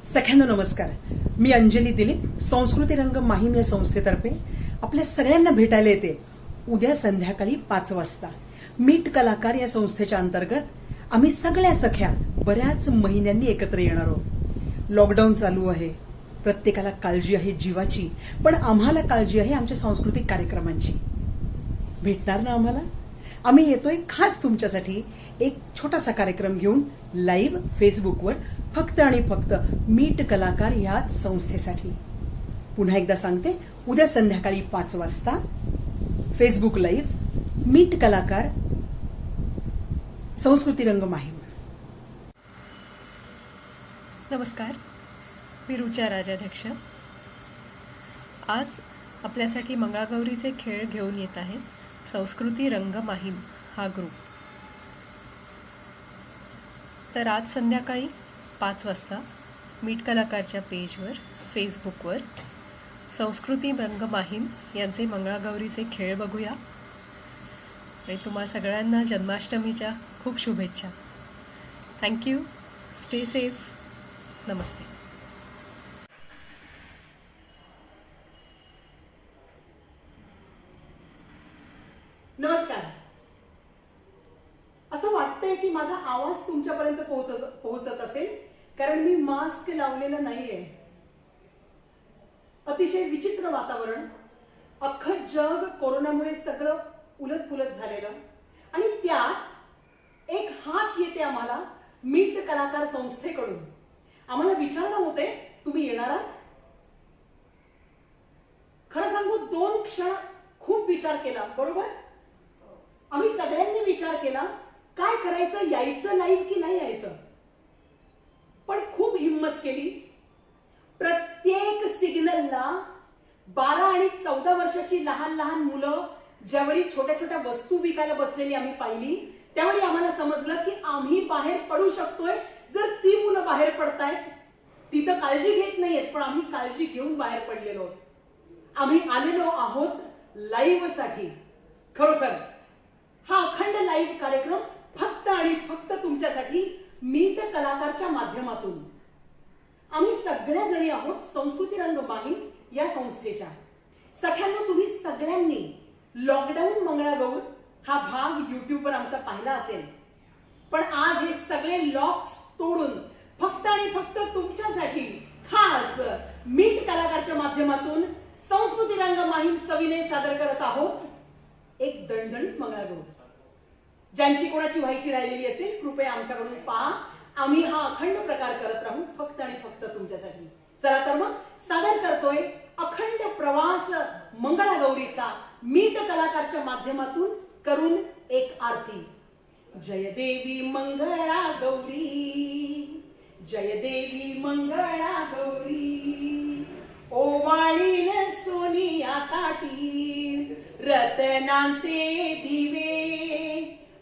सगळ्यांना नमस्कार. मी अंजली दिलीप, संस्कृती रंग माहीम या संस्थेतर्फे आपल्या सगळ्यांना भेटायला येते उद्या संध्याकाळी 5 वाजता. मीट कलाकार या संस्थेच्या अंतर्गत आम्ही सगळ्या सख्या बऱ्याच महिन्यांनी एकत्र येणार आहोत. लॉकडाऊन चालू आहे, प्रत्येकाला काळजी आहे जीवाची, पण आम्हाला काळजी आहे आमच्या सांस्कृतिक कार्यक्रमांची. भेटणार ना आम्हाला? आम्ही येतोय खास तुमच्यासाठी एक छोटासा कार्यक्रम घेऊन लाईव्ह फेसबुकवर, फक्त आणि फक्त मीट कलाकार या संस्थेसाठी. पुन्हा एकदा सांगते, उद्या संध्याकाळी 5 वाजता फेसबुक लाईव्ह मीट कलाकार संस्कृती रंग माहीम. नमस्कार, मी रुचा राजाध्यक्ष. आज आपल्यासाठी मंगळागौरीचे खेळ घेऊन येत आहे संस्कृती रंग माहीम हा ग्रुप. तर आज संध्याकाळी 5 वाजता मीट कलाकारच्या पेजवर फेसबुकवर संस्कृती रंग माहीम यांचे मंगळागौरीचे खेळ बघूया. आणि तुम्हा सगळ्यांना जन्माष्टमीच्या खूप शुभेच्छा. थँक्यू. Stay safe. नमस्ते. नमस्कार. असं वाटतंय की माझा आवाज तुमच्यापर्यंत पोहोचत असेल, कारण मी मास्क लावलेला नाहीये. अतिशय विचित्र वातावरण, अख्खं जग कोरोनामुळे सगळं उलटपुलट झालेलं, आणि त्यात एक हाक येते आम्हाला मीट कलाकार संस्थेकडून. आम्हाला विचारणं होते, तुम्ही येणार आहात? खरं सांगू, 2 क्षण खूप विचार केला. बरोबर, आम्ही सगळ्यांनी विचार केला, काय करायचं, यायचं लाईव्ह की नाही यायचं. पण खूप हिम्मत केली. प्रत्येक सिग्नलला 12 आणि 14 वर्षाची लहान लहान मुलं ज्यावेळी छोट्या छोट्या वस्तू विकायला बसलेली आम्ही पाहिली, त्यावेळी आम्हाला समजलं की आम्ही बाहेर पडू शकतोय जर ती मुलं बाहेर पडतायत. ती तर काळजी घेत नाहीयेत, पण आम्ही काळजी घेऊन बाहेर पडलेलो. आम्ही आलेलो आहोत लाईव्ह साठी. खरोखर हा अखंड लाईव्ह कार्यक्रम फक्त आणि फक्त तुमच्यासाठी मीट कलाकारच्या माध्यमातून. आम्ही सगळ्या जणी आहोत संस्कृती रंग माहीम या संस्थेच्या. सगळ्यांना तुम्ही सगळ्यांनी लॉकडाऊन मंगळागौर हा भाग युट्यूबवर आमचा पाहिला असेल, पण आज हे सगळे लॉक्स तोडून फक्त आणि फक्त तुमच्यासाठी खास मीट कलाकारच्या माध्यमातून संस्कृती रंग माहीम सविनय सादर करत आहोत एक दणदणीत मंगळागौर. ज्यांची कोणाची व्हायची राहिलेली असेल, कृपया आमच्याकडून पहा. आम्ही हा अखंड प्रकार करत राहू फक्त आणि फक्त तुमच्यासाठी. चला तर मग सादर करतोय अखंड प्रवास मंगळागौरीचा मीट कलाकारच्या माध्यमातून करून एक आरती. जय देवी मंगळा गौरी, जय देवी मंगळा गौरी, ओवाळीन सोनिया ताटी, रतनांचे दिवे,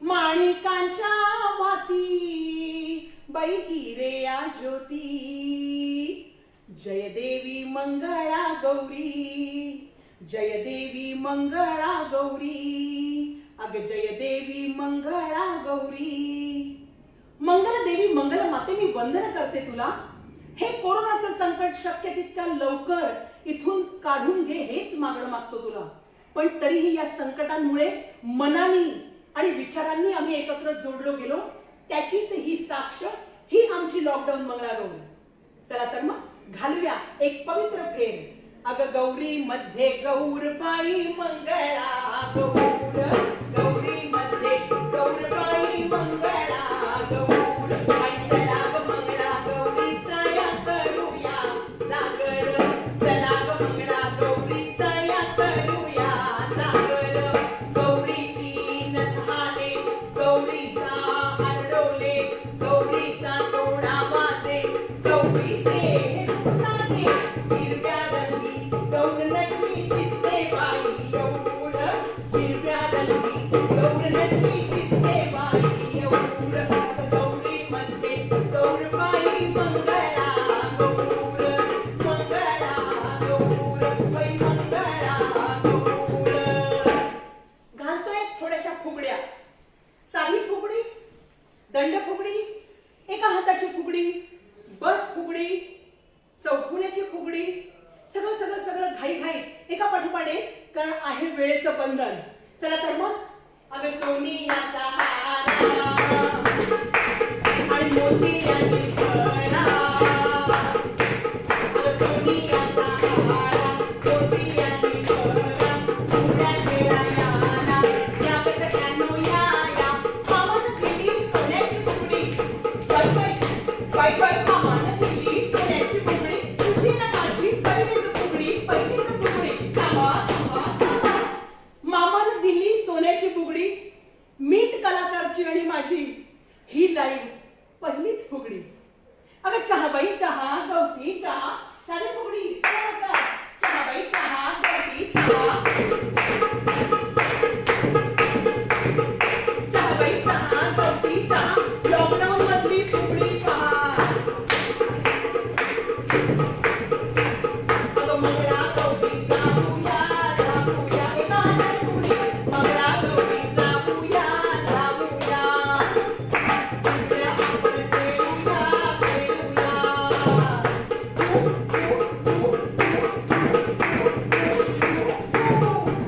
माणिकांच्या वाती, बाई हिरेया ज्योती. जय देवी मंगळा गौरी, जय देवी मंगळा गौरी, अग जय देवी मंगळा गौरी. मंगल देवी मंगल माते, मी वंदन करते तुला. हे कोरोनाचं संकट शक्य तितक्या लवकर इथून काढून घे, हेच मागणं मागतो तुला. पण तरीही या संकटांमुळे मनाने आणि विचारांनी आम्ही एकत्र जोडलो गेलो, त्याचीच ही साक्ष ही आमची लॉकडाऊन मंगळागौर. चला तर मग घालूया एक पवित्र फेर. अग गौरी मध्ये गौरबाई मंगळा गौर, गौरी मध्ये गौरबाई मंगळा गौर, आई चला ग मंगळा गौरीचा या करूया जागर, चला ग मंगळा गौरीचा या करूया जागर. गौरीची नथाले, गौरीचा हरडोले, गौरीचा तोडा वाजे, गौरीचे साजे, हिरव्या रंगी गौर नटली दिसते बाई एवढ, हिरव्या रंगी गौर नटली दिसते बाई एवढ. गौरी मध्ये गौरबाई मंगळा गौर, मंगळा गौर, बाई मंगळा गौर. घालतोय थोड्याशा फुगड्या. साधी फुगडी, दंड फुगडी, एका हाताची फुगडी, बस फुगडी, कारण आहे वेळेचं बंधन. चला तर मग. अगं सोनियाचा हारा आणि मोतियाची फळा, अगं सोनियाचा हारा मोतियाची फळा, उड्या खेळायला या गं सगळ्यांनो या या. मामानं दिली सोन्याची बुगडी, बाई बाई बाई बाई, मामानं दिली सोन्याची बुगडी, तुझी ना माझी पहिलीच बुगडी, पहिलीच बुगडी. थांबा थांबा थांबा. मामानं दिली सोन्याची बुगडी, मीठ कलाकारची आणि माझी ही लाईव्ह पहिलीच फुगडी. अगं चहाबाई चहा, गवती चहा, साधी फुगडी. चहाबाई चहा, गवती चहा, चहाबाई चहा, गवती चहा, लॉकडाऊन मधली फुगडी पहा. अगं मंगळा गौरी जाऊया जाऊया, एका हाताने फुगडी. मंगळा गौरी जाऊया जाऊया, उद्या आपण खेळूया खेळूया.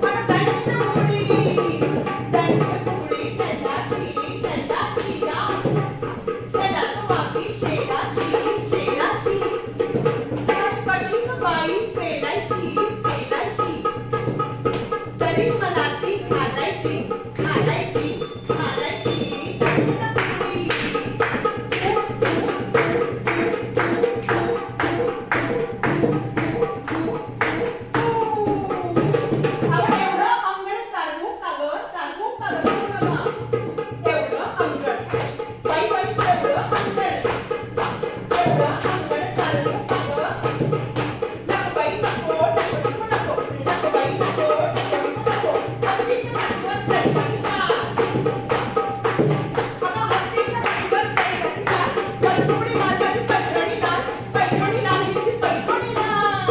अगं दंड फुगडी, दंड फुगडी, दंडाची दंडाची या, दंडात वाकी शेराची शेराची. कशी ग बाई पेलायची पेलायची, तरी मला ती घालायची घालायची घालायची. दंड फुगडी. अगं एवढं अंगण सारवू का गं, सारवू का गं बाबा, एवढं अंगण. बाई बाई एवढं अंगण, एवढं अंगण सारवू का गं. नको बाई नको, नको नको नको, नको बाई नको, नको नको नको. हत्तीच्या मांडीवर चढला किशाल, अगं हत्तीच्या मांडीवर चढला किशाल. पैठणी माझी पैठणी लाल, पैठणी लाल हिची पैठणी लाल.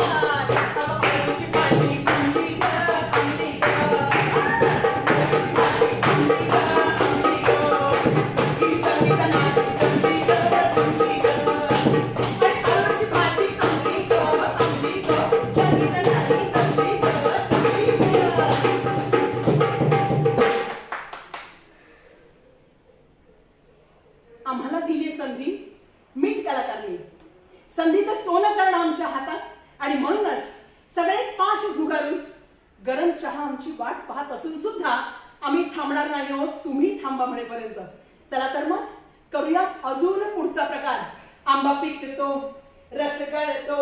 अगं पैठणीची पाठी अंगली गं, अंगली गं. ही संगीता नाती अंगली गं, अंगली गं. आणि आलूची भाजी अंगली गं, अंगली गं. संगीता नाती अंगली गं, अंगली गं. आम्हाला दिली संधी मीठ कलाकारणी, संधीचं सोनं करणं आमच्या हातात. आणि म्हणूनच सगळे पाश झुगारून गरम चहा आमची वाट पाहत असून सुद्धा आम्ही थांबणार नाही आहोत, तुम्ही थांबा म्हणेपर्यंत. चला तर मग करूयात अजून पुढचा प्रकार. आंबा पिकतो, रस गळतो.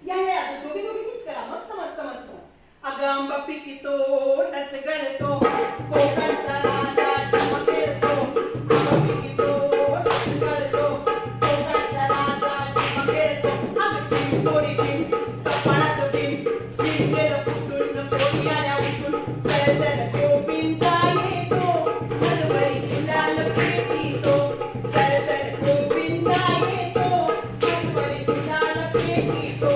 या या दोघी दोघींनीच करा. मस्त मस्त मस्त. अगं आंबा पिकतो, रस गळतो, कोकणचा राजा चमकेतो. आंबा पिकतो, रस गळतो, कोकणचा राजा चमकेतो. अगं चिंबोरी चिंब, कपाळाचं बिंब, बिंब गेलं फुटून, पोटी आल्या उठून, सरसर गोविंदा येतो, हरभरी गुलाल पेटीतो. सरसर गोविंदा येतो, हरभरी गुलाल पेटीतो.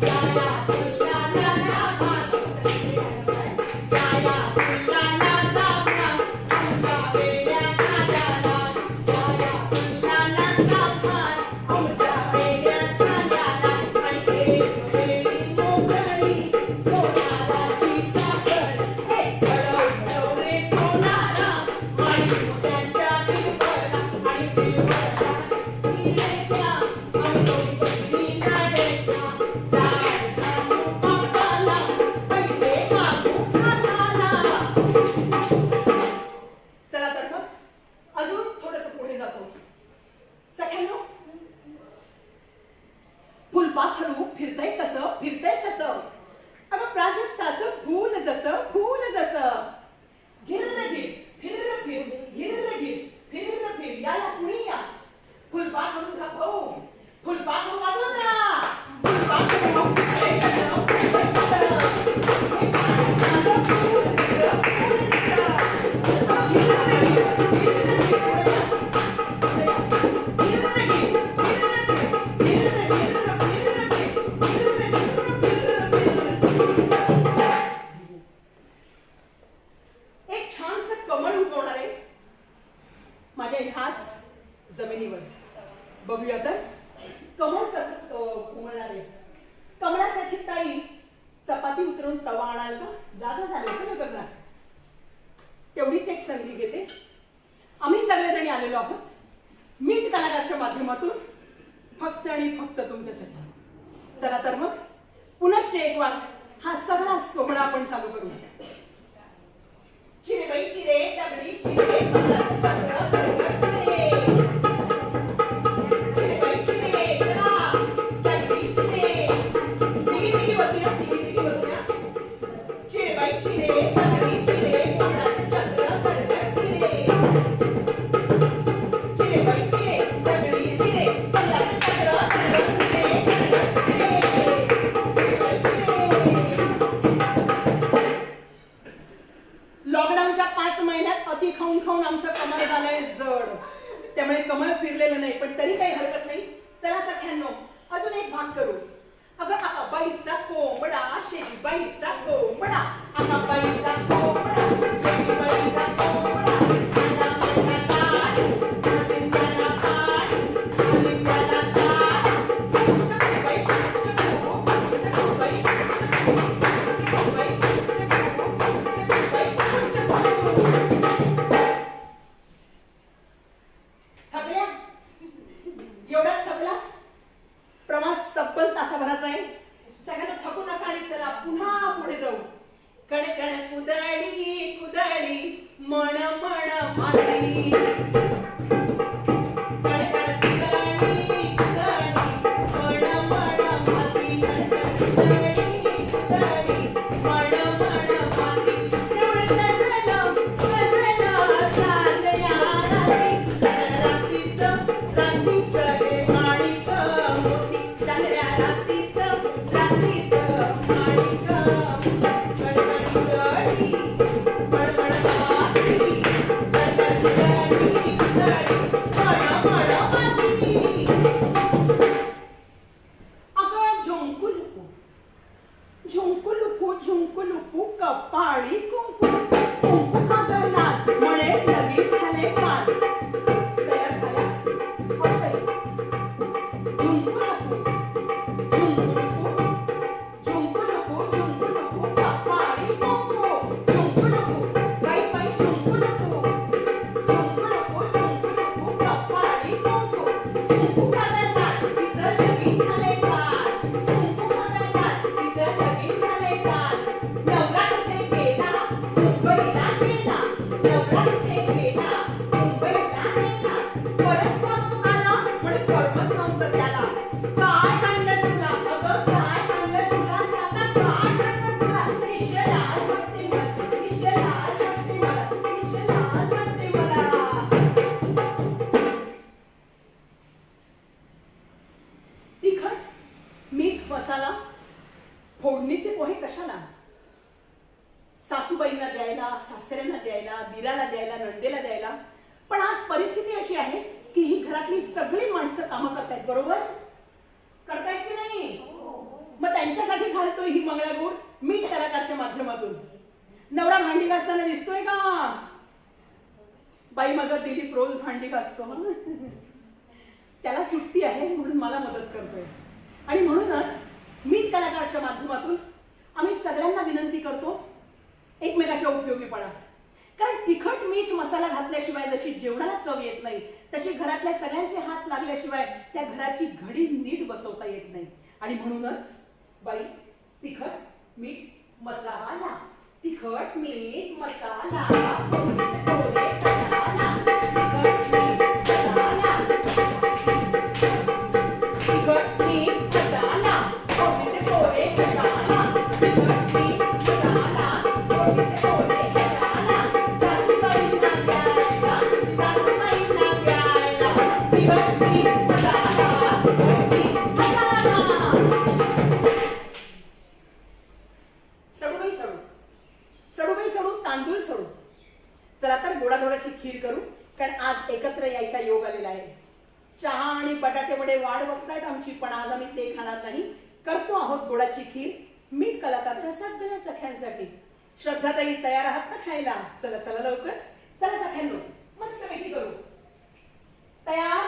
या या फुलाला लाभार, या या फुलाला लाभार, आमच्या वेड्या झाल्याला. या या फुलाला लाभार, आमच्या वेड्या झाल्याला. आणि एक वेळी मोकळी सोनाराची साखर, हे घडव घडव रे सोनारा, आणि मोत्यांच्या बिलवला, आणि बिलवला हिरेच्या, आणि दोन बहिणी लाडेच्या. लाड घालू बापाला, पैसे मागू हाताला. चला तर मग अजून थोडंसं पुढे जातो. सख्यांनो, फुलपाखरू फिरतंय कसं, फिरतंय कसं. अगं प्राजक्ताचं फूल जसं, फूल जसं. गिर्र गिर, फिर्र फिर, गिर्र गिर, फिर्र फिर. या या कुणी या. फुलपाखरू भाऊ, फुलपाखरू वाजवत राहा. फुलपाखरू फिरतंय कसं, फिरतंय कसं. हे प्राजक्ताचं फूल जसं, फूल जसं. अगं गिर्र गिर, फिर्र फिर. पुढे या. गिर्र गिर, फिर्र फिर, गिर्र गिर्र, फिर्र फिर, गिर्र गिर्र, फिर्र फिर. एक छानसं कमळ उगवणार आहे माझ्या ह्याच जमिनीवर. बघूया तर कमळ कसं उमलणार आहे. कमळासाठी ताई चपाती उतरून तवा आणाल का? जा जा झालं का लवकर जा. तेवढीच एक संधी घेते. आम्ही सगळेजणी आलेलो आहोत मीठ कलाकारच्या माध्यमातून फक्त आणि फक्त तुमच्यासाठी. चला तर मग पुनश्च एक वार हा सगळा सोहळा आपण चालू करू. चिरे बाई चिरे दगडी चिरे पत्राचं चक्र गडगड चिरे. चिरे बाई चिरे चला दगडी चिरे. दिगी दिगी बसूया दिगी दिगी बसूया. चिरे बाई चिरे दगडी चिरे पत्राचं चक्र गडगड चिरे. चिरे बाई चिरे दगडी चिरे पत्राचं चक्र गडगड चिरे गडगड चिरे. लॉकडाऊनच्या 5 महिन्यात अति खाऊन खाऊन आमचं कमळ झालंय जड. त्यामुळे कमळ फिरलेलं नाही पण तरी काही हरकत नाही. चला सख्यांनो अजून एक भाग करू. अगं आकाबाईचा कोंबडा शेजीबाईचा कोंबडा. आकाबाईचा कोंबडा शेजीबाईचा कोंबडा. आला माझ्या दाट, हसिंगाला पाट, हलिंगाला झाड. चकूबाई चकू, चकूबाई चकू, चकूबाई चकू, चकूबाई चकू. थकल्या? एवढ्यात थकला? प्रवास तब्बल तासाभराचा आहे. सगळ्यांना थकू नका आणि चला पुन्हा पुढे जाऊ. कणकण कुदळी कुदळी मण मण माती. कणकण कुदळी कुदळी मण मण माती. कणकण कुदळी कुदळी मण मण माती. तेवढं सजलं सजलं चांदण्या रात्री. रात्रीचं रात्रीचं हे माणिक मोती. चांदण्या रात्रीचं रात्रीचं माणिक. कणकण कुदळी मणमण माती. कणकण कुदळी कुदळी मणमण माती. अगं झुंकुलुकू झुंकुलुकू झुंकुलुकू कपाळी कुंकू. कुंकू कागदात मळे लगीन झाले काल. तयार झाल्या बाई. झुंकुलुकू झुंकुलुकू झुंकुलुकू झुंकुलुकू कपाळी कुंकू. झुंकुलुकू बाई बाई झुंकुलुकू. झुंकुलुकू झुंकुलुकू कपाळी कुंकू. कुंकू कागदात तिचं लगीन झाले काल. कुंकू कागदात तिचं लगीन झाले काल. नवरा कुठे गेला मुंबईला गेला. नवरा कुठे गेला मुंबईला गेला. परत मग आला म्हणे करमत नव्हतं त्याला. काय आणलं तुला अगं काय आणलं तुला सांगा काय आणलं तुला. इश्श लाज वाटते मला इश्श लाज वाटते मला इश्श लाज वाटते मला. तिखट मीठ मसाला फोडणीचे पोहे कशाला. सासूबाईंना द्यायला सासऱ्यांना द्यायला दिराला द्यायला नंदेला द्यायला. पण आज परिस्थिती अशी आहे की ही घरातली सगळी माणसं कामं करतायत. बरोबर करतायत की नाही. मग त्यांच्यासाठी घालतोय ही मंगळागौर मीठ कलाकारच्या माध्यमातून. नवरा भांडी घासताना दिसतोय का. बाई माझा दिलीप रोज भांडी घासतो. त्याला सुट्टी आहे म्हणून मला मदत करतोय. आणि म्हणूनच मीठ कलाकारच्या माध्यमातून आम्ही सगळ्यांना विनंती करतो एकमेकाच्या उपयोगी पडा. कारण तिखट मीठ मसाला घातल्याशिवाय जशी जेवणाला चव येत नाही तशी घरातल्या सगळ्यांचे हात लागल्याशिवाय त्या घराची घडी नीट बसवता येत नाही. आणि म्हणूनच बाई तिखट मीठ मसाला तिखट मीठ मसाला. फोडणीचे पोहे कशाला. तिखट मीठ मसाला. तिखट मीठ मसाला. फोडणीचे पोहे कशाला. तिखट मीठ मसाला. फोडणीचे पोहे कशाला. सासूबाईंना द्यायला सासूबाईंना द्यायला. तिखट मीठ मसाला. फोडणी मसाला. सडूबाई सडू सडूबाई सडू तांदूळ सडू. चला तर गोडाधोडाची खीर करू कारण आज एकत्र यायचा योग आलेला आहे. चहा आणि बटाटे वडे वाट बघतायत आमची पण आज आम्ही ते खाणार नाही. करतो आहोत गोडाची खीर मीठ कलाकारच्या सगळ्या सख्यांसाठी. श्रद्धाताई तयार आहात ना खायला. चला चला लवकर चला सख्यांनो मस्तपैकी करू. तयार.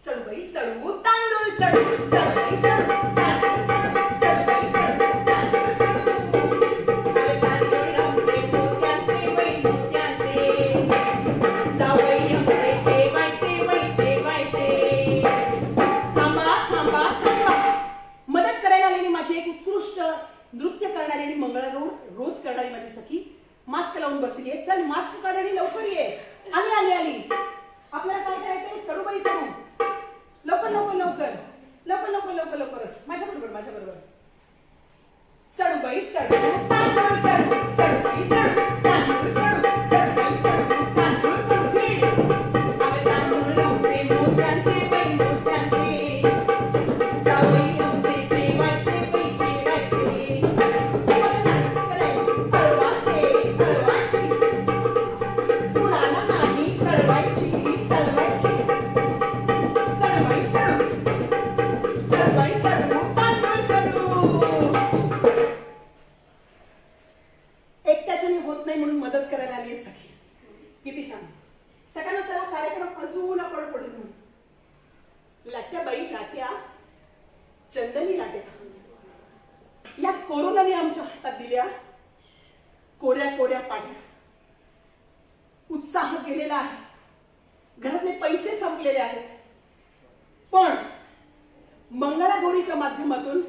सडूबाई सडू तांदूळ सडू. सडूबाई सडू तांदूळ सडू. सडूबाई सडू तांदूळ सडू. सडबाई सडू तांदूळ सडू सडबाई सडू तांदूळ सडू सडबाई सडू तांदूळ सडू पीठ अगं तांदूळ लावते मोत्यांचे बाई मोत्यांचे जावई आमचे जेवायचे बाई जेवायचे कळवाचे कळवायची कुणाला नाही कळवायची कळवायची सडबाई सडू सडबाई सडू तांदूळ सडू एकट्याच्याने होत नाही म्हणून मदत करायला आली सखी किती छान सगळ्यांना चला कार्यक्रम अजून आपण पडून म्हणू लाट्या बाई लाट्या चंदनी लाट्या या कोरोनाने आमच्या हातात दिल्या कोऱ्या कोऱ्या पाट्या उत्साह गेलेला आहे घरातले पैसे संपलेले आहेत पण मंगळागौरीच्या माध्यमातून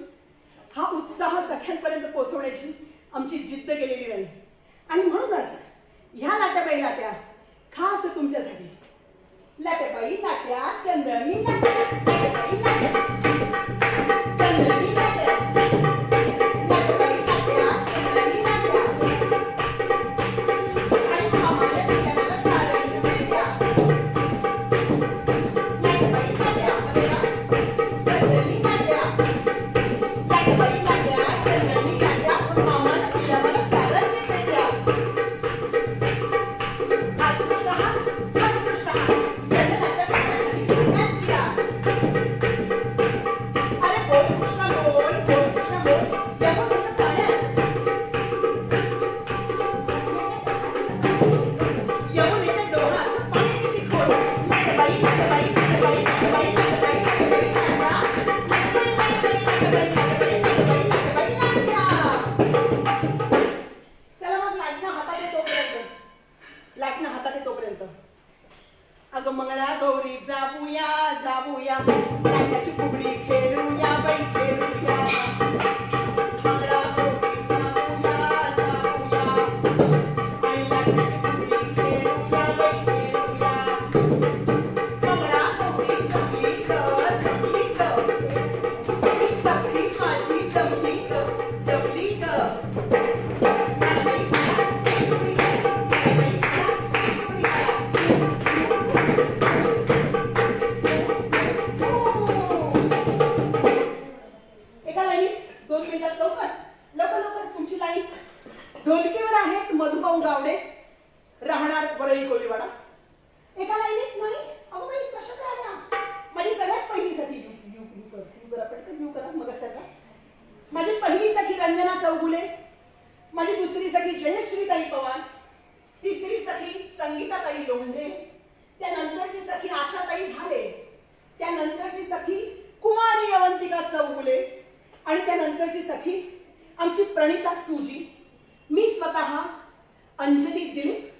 हा उत्साह सख्यांपर्यंत पोहोचवण्याची आमची जिद्द गेलेली नाही आणि म्हणूनच ह्या लाट्याबाई लाट्या खास तुमच्यासाठी लाट्याबाई लाट्या चंदनी लाट्या लाट्याबाई लाट्या चंदनी लाट्या लाट्याबाई लाट्या चंदनी लाट्या आणि आम्हाला दिल्याला सारंगी पेट्या लाट्याबाई लाट्या चंदनी लाट्या लाट्याबाई लाट्या चंदनी लाट्या आम्हाला दिल्याला सारंगी पेट्या हास कृष्ण हास गजनाच्या अरे बोल कृष्ण बोल बोल कृष्ण बोल यमुनेच्या पाण्यात यमुनेच्या डोहात पाणी किती खोल लाटबाई लाटबाई लाटबाई लाटबाई लाटबाई लाटबाई चला मग लाटणं हातात येतो तोपर्यंत अगं मंगळा गौरी जाऊया जाऊया लाट्याची फुगडी खेळूया बाई खेळूया मंगळा गौरी जाऊया जाऊया आणि लाट्याची फुगडी खेळूया बाई खेळूया मंगळा गौरी जमली ग ही सखी माझी जमली ग एका लाईनीत 2 मिनिटात लवकर लवकर लवकर तुमची लाईन ढोलकीवर आहेत मधुभाऊ गावडे राहणार वरळी कोलीवाडा एका लाईनीत नाही अगो बाई कशा काय आल्या माझी सगळ्यात पहिली सखी यू करा पटकन यू करा मग सगळं माझी पहिली सखी रंजना चौगुले माझी दुसरी सखी जयश्रीताई पवार तिसरी सखी संगीताताई लोंढे त्यानंतरची सखी आशाताई भाले त्यानंतरची सखी कुमारी अवंतिका चौगुले आणि त्यानंतरची सखी आमची प्रणिता सुजी मी स्वतः अंजली दिलीप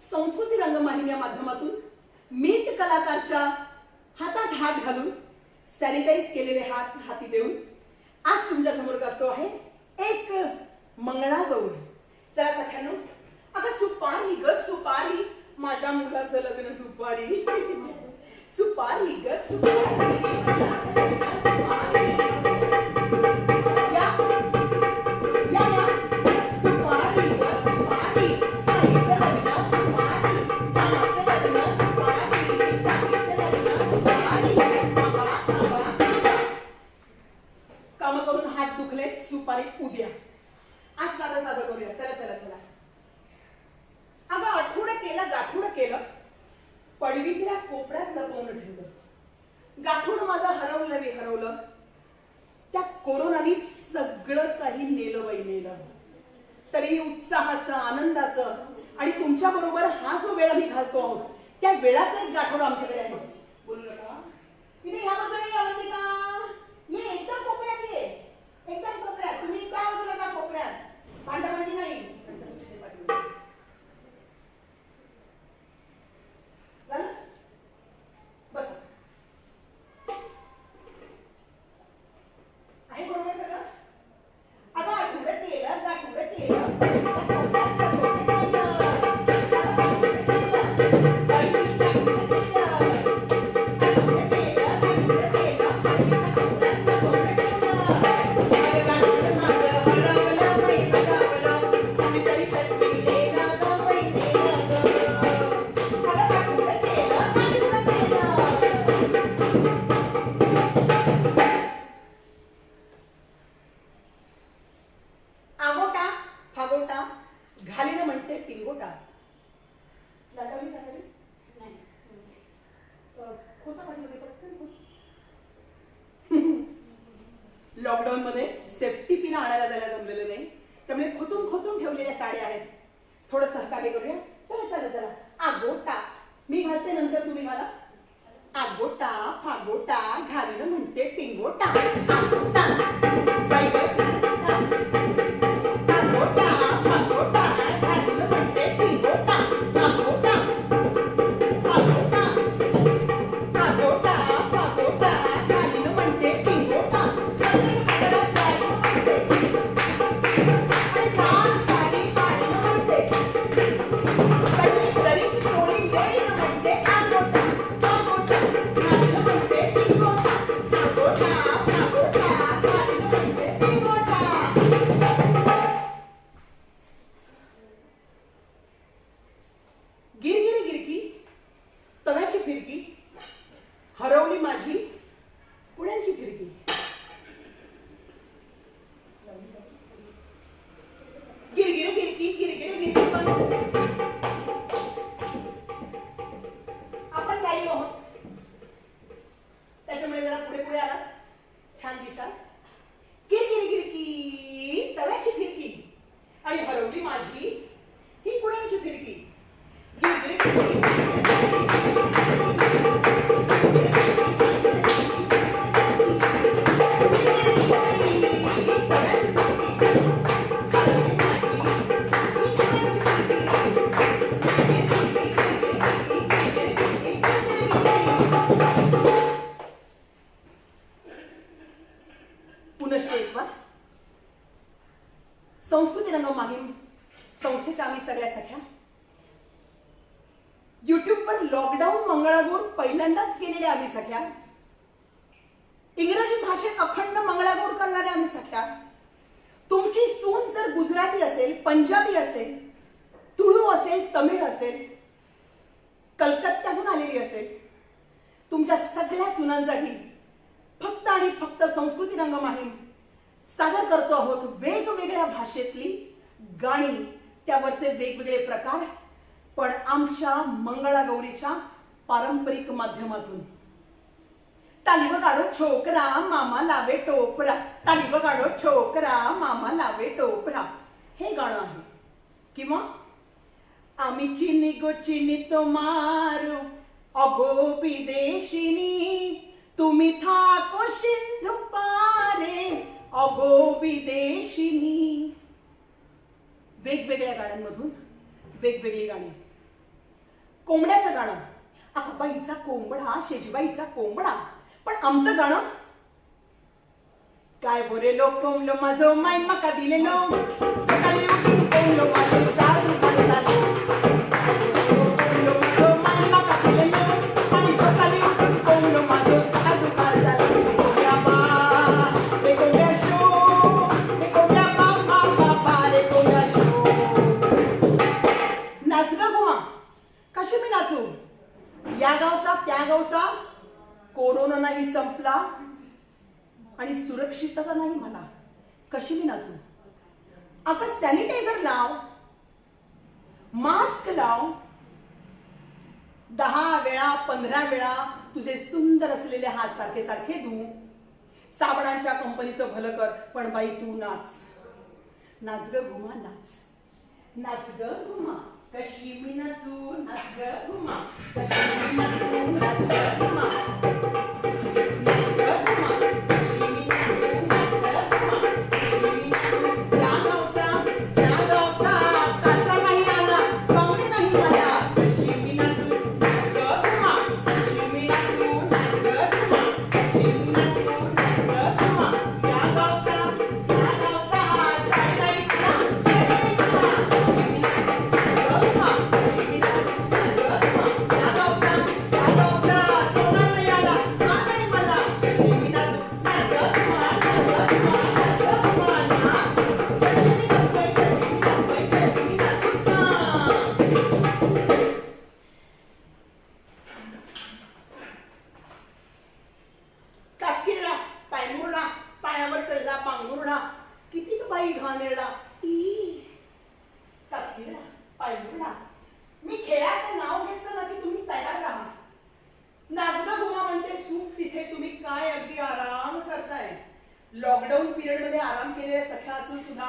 संस्कृती रंगमाहिनी या माध्यमातून मीट कलाकारच्या हातात हात घालून सॅनिटाईज केलेले हात हाती देऊन आज तुमच्या समोर करतो आहे एक मंगळागौर चला सख्यांनो अगं सुपारी ग सुपारी माझ्या मुलाचं लग्न दुपारी सुपारी ग सुपारी माझ्याचं लग्न दुपारी या या या सुपारी ग सुपारी आईचं लग्न दुपारी मामाचं लग्न दुपारी ताईचं लग्न दुपारी काम करून हात दुखलेत सुपारी उद्या आज साधं करूया चला चला चला अगं गाठोडं केलं पडवीतल्या कोपऱ्यात लपवून ठेवलं गाठोड माझं हरवलं त्या कोरोनाने सगळं काही नेलं बाई नेलं तरी उत्साहाचं आनंदाचं आणि तुमच्या बरोबर हा जो वेळ आम्ही घालतो आहोत त्या वेळाचं एक गाठोड आमच्याकडे आहे बोलू नका इथे ह्या बाजूला अवंतिका ये एकदम कोपऱ्यात ये एकदम कोपऱ्यात तुम्ही त्या बाजूला का कोपऱ्यात भांडाभांडी नाही बस आहे बरोबर सगळं अगं आठवडं केलं लॉकडाऊन मध्ये सेफ्टी पिन आणायला जायला जमलेलं नाही, त्यामुळे खोचून खोचून ठेवलेल्या साड्या आहेत. थोडं सहकार्य करूया. चला चला चला. आगोटा मी घालते, नंतर तुम्ही घाला. आगोटा फागोटा घालणं म्हणते टिंगोटा. आगोटा बाई गं. आगोटा फागोटा घालणं म्हणते टिंगोटा. आगोटा फागोटा. आगोटा फागोटा घालणं म्हणते टिंगोटा. आणि लाल साडी घालणं म्हणते. कटी जरीची चोळी येईन म्हणते आगोटा. आगोटा घालणं म्हणते टिंगोटा. आगोटा फागोटा घालणं म्हणते टिंगोटा. गिरगिरी गिरकी तव्याची फिरकी, हरवली माझी पुण्यांची फिरकी. गिरगिरी गिरकी गिरगिरी गिरकी. पण आपण लाईव्ह आहोत, त्याच्यामुळे जरा पुढे पुढे आला छान दिसा. गिरगिरी गिरकी तव्याची फिरकी आणि हरवली माझी ही पुण्यांची फिरकी. गिरगिरी पुनश्च एक बार. संस्कृती रंग माहीम संस्थेच्या आम्ही सगळ्या सख्या युट्यूबवर लॉकडाऊन मंगळागौर पहिल्यांदाच केलेल्या आम्ही सख्या. इंग्रजी भाषेत अखंड मंगळागौर करणाऱ्या आम्ही सख्या. तुमची सून जर गुजराती असेल, पंजाबी असेल, तुळू असेल, तमिळ असेल, कलकत्त्याहून आलेली असेल, तुमच्या सगळ्या सुनांसाठी फक्त आणि फक्त संस्कृती रंग माहीम सादर करतो आहोत वेगवेगळ्या भाषेतली गाणी, त्यावरचे वेगवेगळे प्रकार, पण आमच्या मंगळागौरीच्या पारंपरिक माध्यमातून. ताली वगाडो छोकरा मामा लावे टोपरा, ताली वगाडो छोकरा मामा लावे टोपरा, हे गाणं आहे. किंवा आम्ही चिनी गो चिनी तो मारू अगो विदेशिनी, तुम्ही थाको सिंधू पारे अगो विदेशिनी. वेगवेगळ्या गाण्यांमधून वेगवेगळी गाणी. कोंबड्याचं गाणं, आकाबाईचा कोंबडा शेजीबाईचा कोंबडा. पण आमचं गाणं काय बोरेलो कोंबलो माझो माय मका दिलेलो, सकाळी उठून कोंबलो माझो साधू घालतालो. कोंबलो माझो माय मका दिलेलो आणि सकाळी उठून कोंबलो माझो साधू घालतालो. कोंबड्या बा रे कोंबड्या शो, रे कोंबड्या बा बा बा बा रे कोंबड्या शो. नाच ग गोवा, कशी मी नाचू? या गावचा त्या गावचा कोरोना नाही संपला आणि सुरक्षितता नाही मला, कशी मी नाचू? अगं सॅनिटायझर लाव, मास्क लाव, 10 वेळा 15 वेळा तुझे सुंदर असलेले हात सारखे सारखे धू, साबणांच्या कंपनीचं भलं कर, पण बाई तू नाच. नाच ग घुमा नाच, नाच ग घुमा, कशी मी नाचू, नाच ग घुमा, कशी मी नाचू, नाच ग घुमा, नाच ग घुमा, कशी मी नाचू, नाच ग घुमा, कशी मी नाचू. त्या गावचा कसा नाही आला, पाहुणे नाही आला, कशी मी नाचू, नाच ग घुमा, कशी मी नाचू, नाच ग घुमा, कशी मी नाचू, नाच ग घुमा. या गावचा सायला इथला, कशी मी पायावर चढला पांघरुणा, किती बाई घाणेरडा, काचकिरडा पायमुरडा. मी खेळाचं नाव घेतलं ना की तुम्ही तयार राहा. नाचगा घुमा म्हणते सूप तिथे तुम्ही काय अगदी आराम करताय. लॉकडाऊन पिरियड मध्ये आराम केलेल्या सख्या असून सुद्धा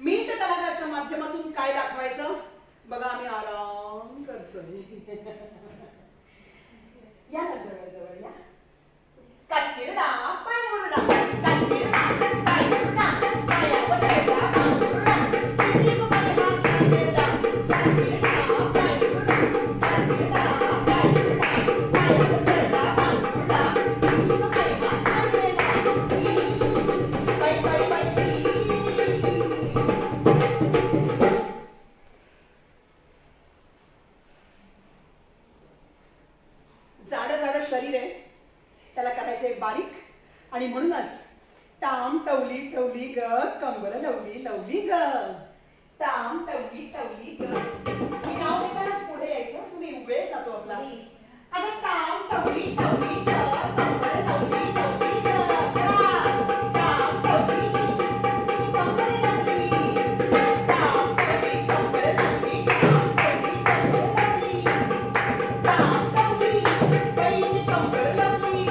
मीट कलाकारच्या माध्यमातून काय दाखवायचं बघा. आम्ही आराम करतोय. या ना जवळ जवळ या. कास्किरडा पाय मुरडा, कास्किरडा पाय मुरडा, पायावर रेडा मुरडा, किती मुरडा कास्किरडा, कास्किरडा पाय मुरडा, कास्किरडा पाय मुरडा, पायावर रेडा मुरडा, किती मुरडा कास्किरडा, पाय पाय पाय. जाडं जाडं शरीर आहे, त्याला करायचंय बारीक. आणि म्हणूनच टाम टवली टवली ग कंबर लवली लवली ग, टाम टवली टवली ग. मी नाव घेतानाच पुढे यायचं, तुम्ही वेळ जातो आपला. अगं टाम टवली टवली ग कंबर लवली लवली ग, टाम टवली तुझी कंबर लवली, टाम टवली कंबर लवली, टाम टवली कंबर लवली, टाम टवली बाईची कंबर लवली.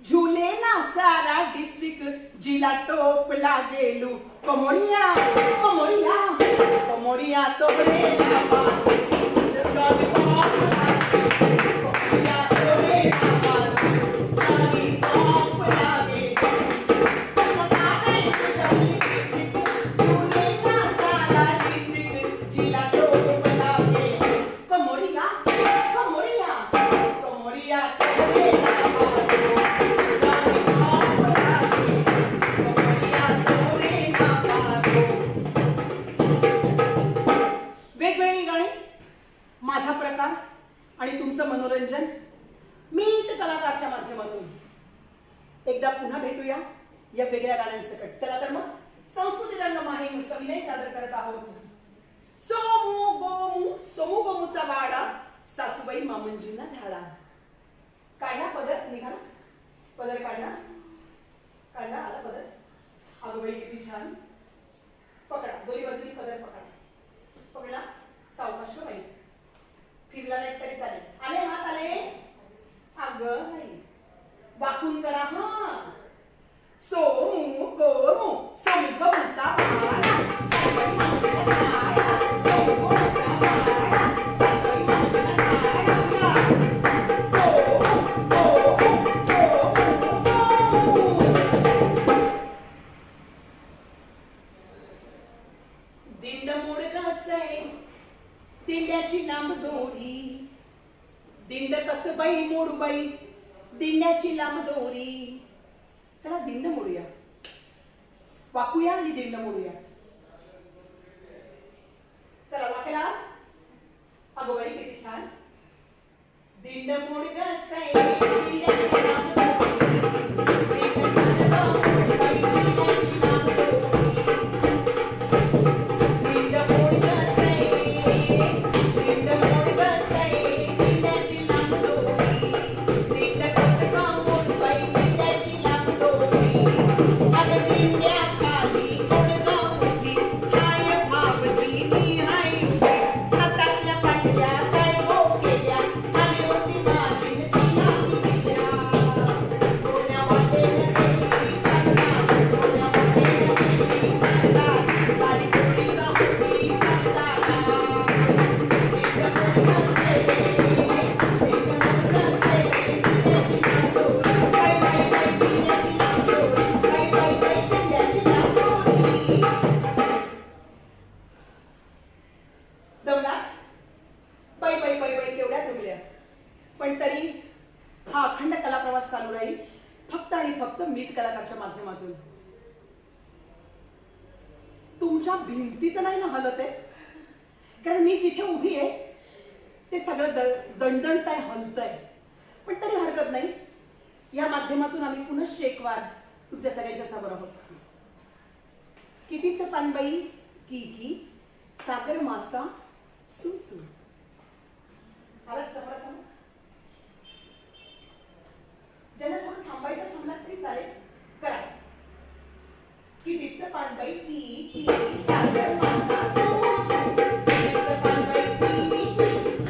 झुलेला सारा डिस्ट्रिक्ट, जिला टोप लागेलू कोमोरिया कोमोरिया कोमोरिया तोबरेला बालू, कोमोरिया तोबरेला बालू, काली टोप लागेलू. झुलेला सारा डिस्ट्रिक्ट, जिला टोप लागेलू कोमोरिया कोमोरिया कोमोरिया तोबरेला बालू. वेगवेगळी गाणी, माझा प्रकार आणि तुमचं मनोरंजन मीट कलाकारच्या माध्यमातून. एकदा पुन्हा भेटूया या वेगळ्या गाण्यांसकट. चला तर मग संस्कृती रंग माहीम सविनय सादर करत आहोत. सोमू गोमू सोमू गोमूचा वाडा, सासूबाई मामंजींना धाडा. काढला पदर, निघाला पदर, काढला काढला, आला पदर. अगं बाई किती छान. पकडा, दोन्ही बाजूनी पदर पकडा. पकडला, सावकाश बाई, फिरला नाही तरी चालेल. आले हात आले. अगं नाही, वाकून करा. हा, सोमू गोमू सोमू गोमूचा वाडा, सासूबाई मामंजींना धाडा, सोमू गोमूचा वाडा, सासूबाई मामंजींना धाडा. सोमू गोमू सोमू गोमू. दिंड मोडगा सै दिंड्याची लांब दोरी, दिंड कस बाई मोड बाई दिंड्याची लांब दोरी. चला दिंड मोडूया, वाकूया आणि दिंड मोडूया. चला वाकला. अगो बाई किती छान. दिंड मोडगा सै दिंड्याची लांब दोरी, दिंड कस बाई दिंड्याची लांब दोरी. दिंड मोडगा सै दिंड मोडगा सै दिंड्याची लांब दोरी, दिंड कस मोड बाई दिंड्याची लांब दोरी. अगं दिंड्या खाली मोडगा उभी, हाय भावजी मी हाय उभी, हातातल्या पाटल्या काय हो केल्या, आली होती माझी तिला दिल्या. कोण्या वाटेने गेली सांगा, कोण्या वाटेने गेली सांगा, गाडी थोडी का होती सांगा. दिंड मोडगा सै दिंड मोडगा सै दिंड्याची लांब दोरी, बाई बाई बाई दिंड्याची लांब दोरी, बाई बाई बाई दिंड्याची लांब दोरी. दमला? बाई बाई बाई बाई केवढ्या दमल्या. पण तरी हा अखंड कला प्रवास चालू राहील, फक्त आणि फक्त मीट कलाकारच्या माध्यमातून. तुमच्या भिंती तर नाही ना हलत आहे, कारण मी जिथे उभी आहे ते सगळं दणदणतंय, हलतंय. पण तरी हरकत नाही, या माध्यमातून आम्ही पुनश्च एक वार तुमच्या सगळ्यांच्या समोर आहोत. कितीचं पानबाई की की सागर मासा सु सु. आलात समोरासमोर. ज्यांना थोडं थांबायचं थांबलात तरी चालेल, करा. कितीचं पानबाई ती सागर मासा सू सू केळीचं पानबाई ती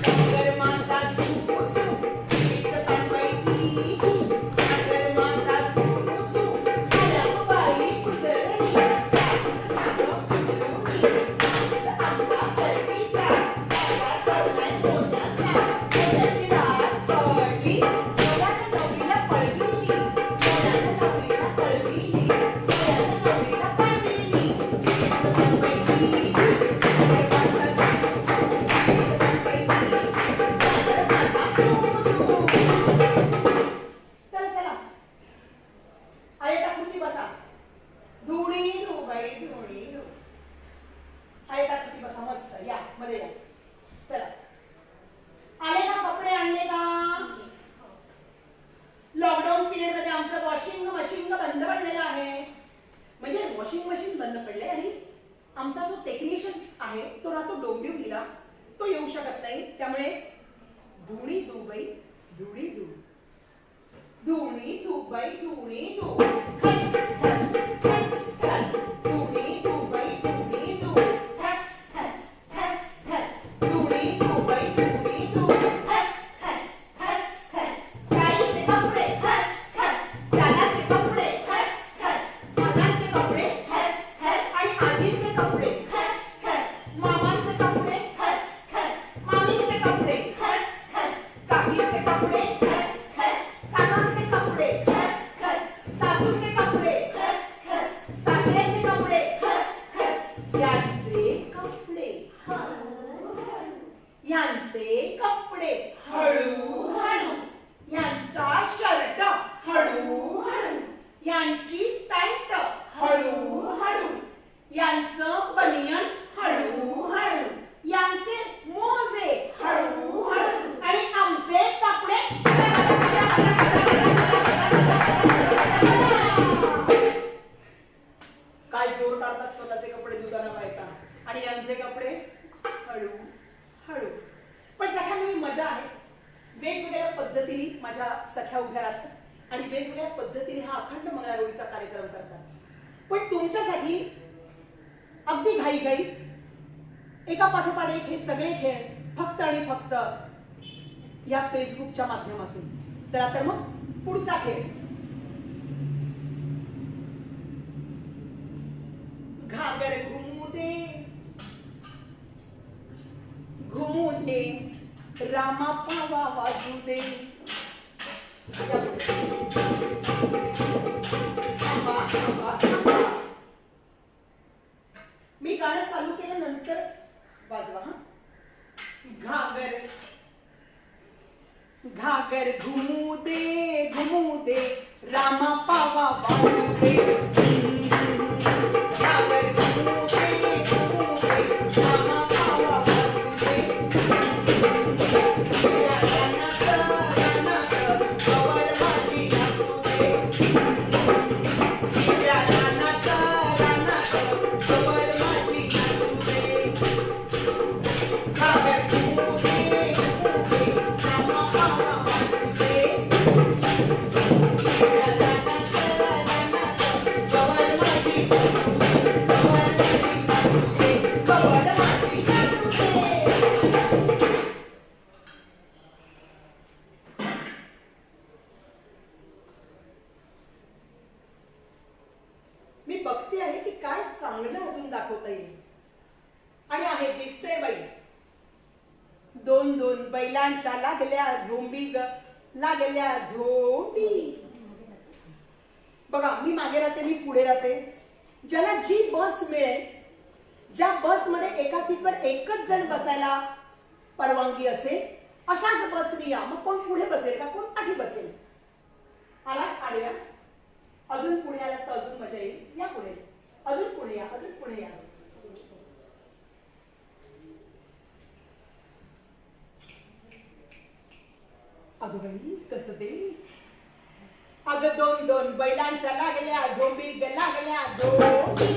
सागर मासा सू सू केळीचं पानबाई ती सागर मासा सू सू आल्या ग बाई कुजरणी कापूस खातं कुजरुणी कापूस आमचा सरकीचा बाबा पडलाय मोत्याचा मोत्याची रास पडली मोलानं नवरीला पळविली मोलानं नवरीला पळविली मोलानं नवरीला पळविली केळीचं पानबाई ती सागर मासा सू सू केळीचं पानबाई ती सागर मासा सू सू चला चला आले टाकून बसा धुणी धू बाई धुणी धू आले टाकून बसा मस्त या मध्ये या चला आले का कपडे आणले का लॉकडाऊन पिरियड मध्ये आमचं वॉशिंग मशीन बंद पडलेलं आहे म्हणजे वॉशिंग मशीन बंद पडले आणि आमचा जो टेक्निशियन आहे तो ना तो डोंबिवलीला तो येऊ शकत नाही त्यामुळे धुणी धू बाई धुणी धू धुणी धू बाई धुणी धू खस खस खस खस धुणी धू बाई धुणी धू खस खस खस खस धुणी धू बाई धुणी धू खस खस खस खस बाईचे कपडे खस खस दादाचे कपडे खस खस मामांचे कपडे खस खस आणि आजीचे कपडे खस खस मामांचे कपडे खस खस मामींचे कपडे खस खस काकीचे कपडे खस खस काकांचे कपडे खस खस सासूचे कपडे खस खस सासऱ्याचे कपडे खस खस यांचे कपडे यांचे कपडे हळूहळू यांचा शर्ट हळूहळू यांची पॅन्ट हळूहळू यांचं बनियन हळूहळू यांचे मोजे हळूहळू आणि आमचे कपडे काय जोर काढतात स्वतःचे कपडे धुताना बायका आणि यांचे कपडे हळू हळू पण सगळ्यांना मजा आहे वेगवेगळ्या पद्धतीने माझ्या सख्या उभ्या राहतात आणि वेगवेगळ्या पद्धतीने हा अखंड मंगळागौरीचा कार्यक्रम करतात पण तुमच्यासाठी अगदी घाई एका पाठोपाठ एक हे सगळे खेळ फक्त आणि फक्त या फेसबुकच्या माध्यमातून चला तर मग पुढचा खेळ घागर घुमू दे रामा पावा वाजू दे थांबा, थांबा, थांबा. मी गाणं चालू केल्यानंतर वाजवा हा घागर घुमू दे रामा पावा वाजू दे घागर घुमू दे रामा पावा वाजू दे कवर माझी नाचू दे कवर माझी नाचू दे घागर घुमू दे रामा पावा वाजू दे कवर माझी कवर माझी नाचू दे. मी बघते आहे की काय चांगलं अजून दाखवता येईल आणि आहे दिसते बाई दोन बैलांच्या लागल्या झोंबी ग लागल्या झोंबी. बघा मी मागे राहते मी पुढे राहते ज्याला जी बस मिळेल ज्या बस मध्ये एका सीटवर एकच जण बसायला परवानगी असेल अशाच बसनी या. मग कोण पुढे बसेल का कोण पाठी बसेल. आला आडव्या अजून पुढे आला तर अजून मजा येईल. या पुढे अजून पुढे या अजून पुढे या. अगं बाई कसं ते अगं दोन बैलांच्या लागल्या झोंबी ग लागल्या झोंबी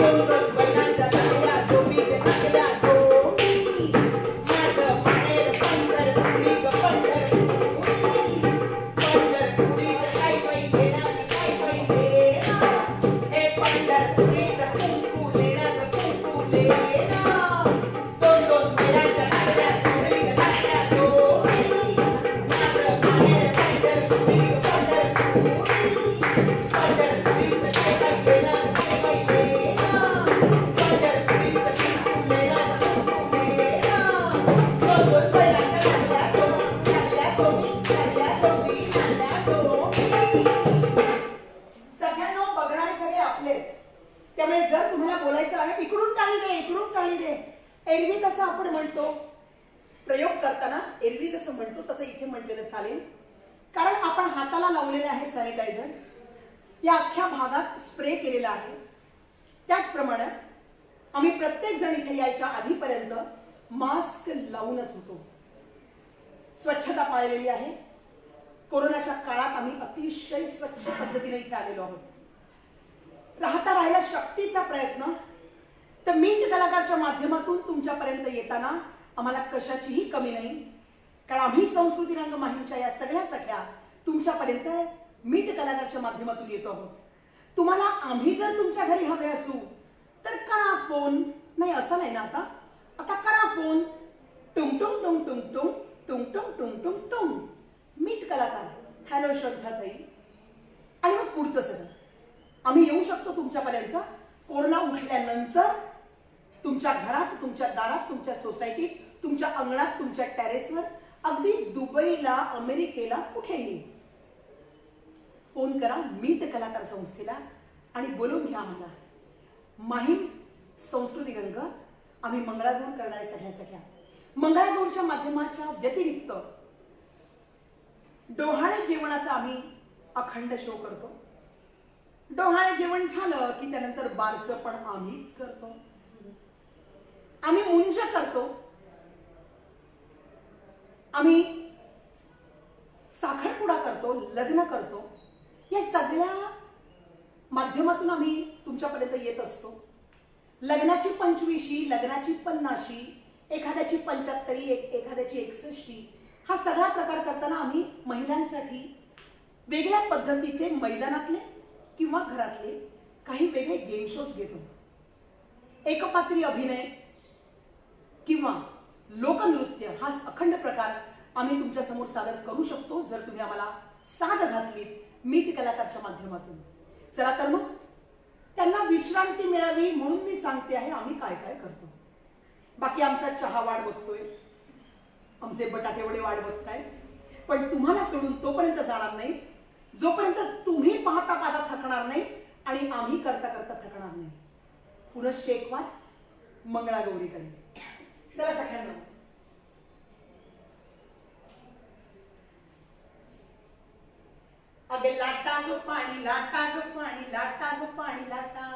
दोन बैलांच्या लागल्या झोंबी ग लागल्या झोंबी माझं माहेर पंढरपुरी ग पंढरपुरी ग काय बाई घेणार काय एरवी कसं आपण म्हणतो, प्रयोग करताना एरवी जसं म्हणतो तसं इथे म्हटलेलं चालेल, कारण आपण हाताला लावलेले आहे सॅनिटायझर, या अख्ख्या भागात स्प्रे केलेला आहे. त्याचप्रमाणे आम्ही प्रत्येक जण इथे यायच्या आधीपर्यंत मास्क लावूनच होतो. स्वच्छता पाळलेली आहे. कोरोनाच्या काळात आम्ही अतिशय स्वच्छ पद्धतीने इथे आलेलो आहोत. राहिला शक्तीचा प्रयत्न, तर मिंट कलाकारच्या माध्यमातून तुमच्यापर्यंत येताना आम्हाला कशाचीही कमी नाही, कारण आम्ही संस्कृती रंग माहीमच्या या सगळ्या सख्या तुमच्यापर्यंत मिंट कलाकारच्या माध्यमातून येतो आहोत. तुम्हाला आम्ही जर तुमच्या घरी हवे असू तर करा फोन. नाही असं नाही ना, आता करा फोन. टुंग टुंग टुंग टुंग टुंग टुंग टुंग टुंग टुंग टुंग. मिंट कलाकार, हॅलो श्रद्धाताई. आणि मग पुढचं सगळं आम्ही येऊ शकतो तुमच्यापर्यंत. कोरोना उठल्यानंतर तुमच्या घरात, तुमच्या दारात, तुमच्या सोसायटीत, तुमच्या अंगणात, तुमच्या टेरेसवर, अगदी दुबईला, अमेरिकेला, कुठेही फोन करा मिंट कलाकार संस्थेला आणि बोलून घ्या आम्हाला. माहीम संस्कृती रंग आम्ही मंगळागौर करणारे सगळ्या मंगळागौरच्या माध्यमाच्या व्यतिरिक्त डोहाळे जेवणाचा आम्ही अखंड शो करतो. डोहाळे जेवण झालं की त्यानंतर बारसं पण आम्हीच करतो. आम्ही मुंज करतो. आम्ही साखरपुडा करतो, लग्न करतो. या सगळ्या माध्यमातून आम्ही तुमच्यापर्यंत येत असतो. लग्नाची 25शी, लग्नाची 50शी, एखाद्याची 75, एखाद्याची 61, हा सगळा प्रकार करताना आम्ही महिलांसाठी वेगळ्या पद्धतीचे मैदानातले किंवा घरातले काही वेगळे गेम शोज घेतो. एकपात्री अभिनय किंवा लोकनृत्य हा अखंड प्रकार आम्ही तुमच्या समोर सादर करू शकतो जर तुम्ही आम्हाला साथ घातलीत मिंट कलाकारच्या माध्यमातून. चला तर मग त्यांना विश्रांती मिळावी म्हणून मी सांगते आहे आम्ही काय काय करतो. बाकी आमचा चहा वाढ बघतोय, आमचे बटाटे वडे वाढ बघताय, पण तुम्हाला सोडून तोपर्यंत जाणार नाही जोपर्यंत तुम्ही पाहता पाहता थकणार नाही आणि आम्ही करता करता थकणार नाही. पुनश्च एक वाद मंगळागौरीकडे. चला सगळ्यांना अगे लाटा ग पाणी, लाटा ग पाणी, लाटा ग पाणी, लाटा.